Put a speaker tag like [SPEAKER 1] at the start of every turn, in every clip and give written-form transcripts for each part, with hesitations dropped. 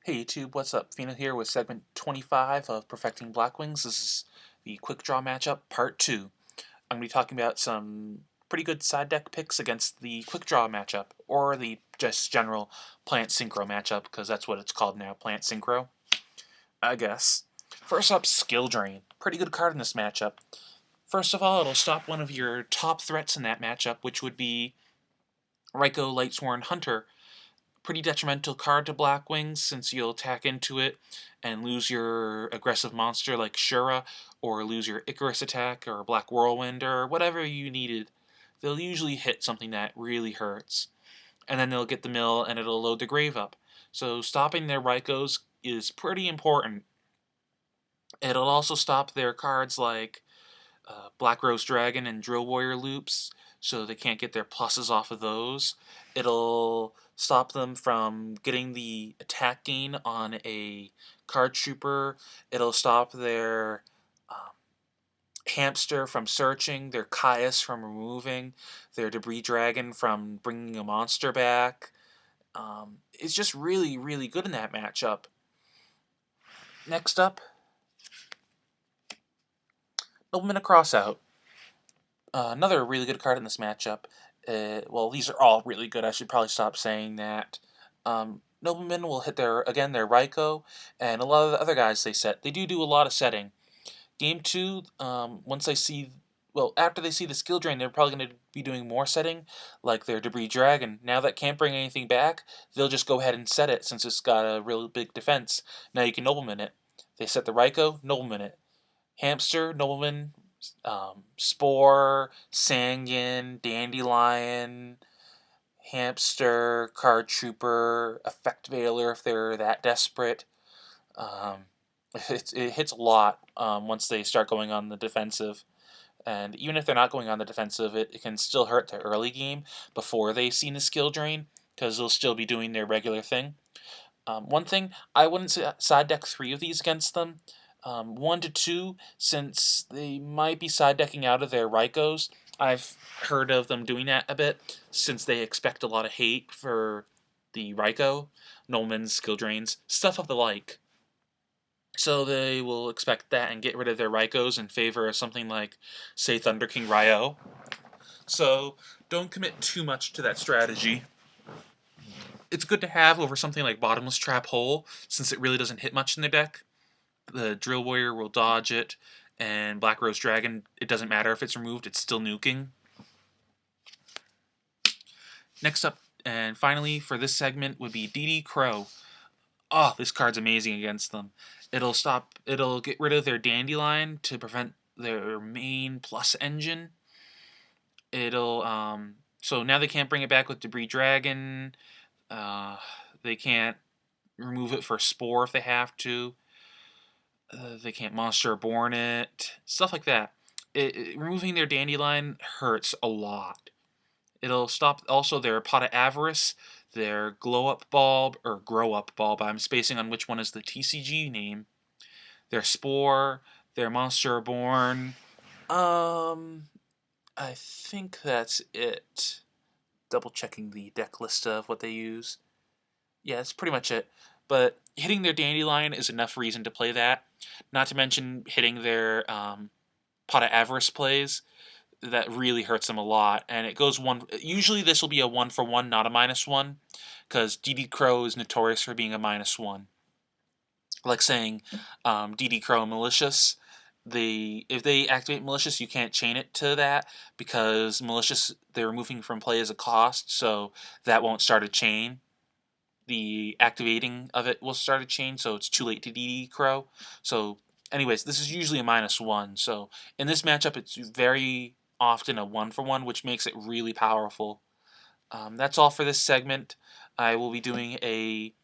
[SPEAKER 1] Hey YouTube, what's up? Pheano here with segment 25 of Perfecting Blackwings. This is the Quick Draw matchup, part 2. I'm going to be talking about some pretty good side deck picks against the Quick Draw matchup, or the just general Plant Synchro matchup, because that's what it's called now, Plant Synchro, I guess. First up, Skill Drain. Pretty good card in this matchup. First of all, it'll stop one of your top threats in that matchup, which would be Raikou Lightsworn Hunter. Pretty detrimental card to Blackwings since you'll attack into it and lose your aggressive monster like Shura, or lose your Icarus attack or Black Whirlwind or whatever you needed. They'll usually hit something that really hurts. And then they'll get the mill and it'll load the grave up. So stopping their Raikous is pretty important. It'll also stop their cards like Black Rose Dragon and Drill Warrior loops, so they can't get their pluses off of those. It'll stop them from getting the attack gain on a card trooper. It'll stop their Hamster from searching, their Caius from removing, their Debris Dragon from bringing a monster back. It's just really, really good in that matchup. Next up, Nobleman a Crossout. Another really good card in this matchup. Well, these are all really good. I should probably stop saying that. Noblemen will hit their Raikou, and a lot of the other guys they set. They do a lot of setting. Game 2, once they see, well, after they see the skill drain, they're probably going to be doing more setting, like their Debris Dragon. Now that can't bring anything back, they'll just go ahead and set it since it's got a really big defense. Now you can Nobleman it. They set the Raikou, Nobleman it. Hamster, Nobleman, Spore, Sanguine, Dandelion, Hamster, Card Trooper, Effect Veiler if they're that desperate. It hits a lot once they start going on the defensive. And even if they're not going on the defensive, it can still hurt their early game before they've seen the skill drain, because they'll still be doing their regular thing. One thing, I wouldn't side deck 3 of these against them. 1 to 2, since they might be side decking out of their Raikous. I've heard of them doing that a bit, since they expect a lot of hate for the Raikou, Nolman's, skill drains, stuff of the like. So they will expect that and get rid of their Raikous in favor of something like, say, Thunder King Ryo. So don't commit too much to that strategy. It's good to have over something like Bottomless Trap Hole, since it really doesn't hit much in the deck. The Drill Warrior will dodge it, and Black Rose Dragon, it doesn't matter if it's removed, it's still nuking. Next up, and finally for this segment, would be DD Crow. Oh, this card's amazing against them. It'll get rid of their Dandelion to prevent their main plus engine. So now they can't bring it back with Debris Dragon. They can't remove it for Spore if they have to. They can't Monster Born it. Stuff like that. Removing their Dandelion hurts a lot. It'll stop also their Pot of Avarice, their Glow Up Bulb, or Grow Up Bulb. I'm spacing on which one is the TCG name. Their Spore, their Monster Born. I think that's it. Double checking the deck list of what they use. Yeah, that's pretty much it. But hitting their Dandelion is enough reason to play that. Not to mention hitting their Pot of Avarice plays. That really hurts them a lot. And it goes one. Usually this will be a 1-for-1, not a -1. Because DD Crow is notorious for being a -1. Like saying DD Crow Malicious. If they activate Malicious, you can't chain it to that, because Malicious, they're removing from play as a cost, so that won't start a chain. The activating of it will start a chain, so it's too late to DD Crow. So anyways, this is usually a -1. So in this matchup, it's very often a 1-for-1, which makes it really powerful. That's all for this segment. I will be doing a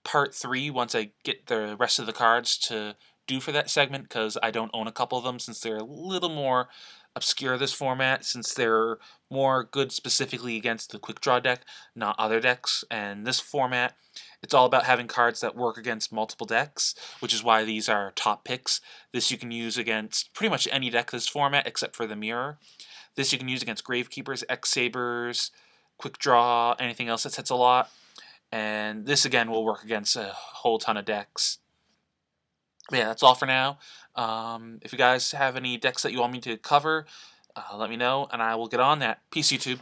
[SPEAKER 1] part 3 once I get the rest of the cards to do for that segment, because I don't own a couple of them, since they're a little more obscure this format, since they're more good specifically against the Quick Draw deck, not other decks. And this format, it's all about having cards that work against multiple decks, which is why these are top picks. This you can use against pretty much any deck this format except for the Mirror. This you can use against Gravekeepers, X-Sabers, Quick Draw, anything else that hits a lot. and this again will work against a whole ton of decks. But yeah, that's all for now. If you guys have any decks that you want me to cover, let me know, and I will get on that. Peace, YouTube.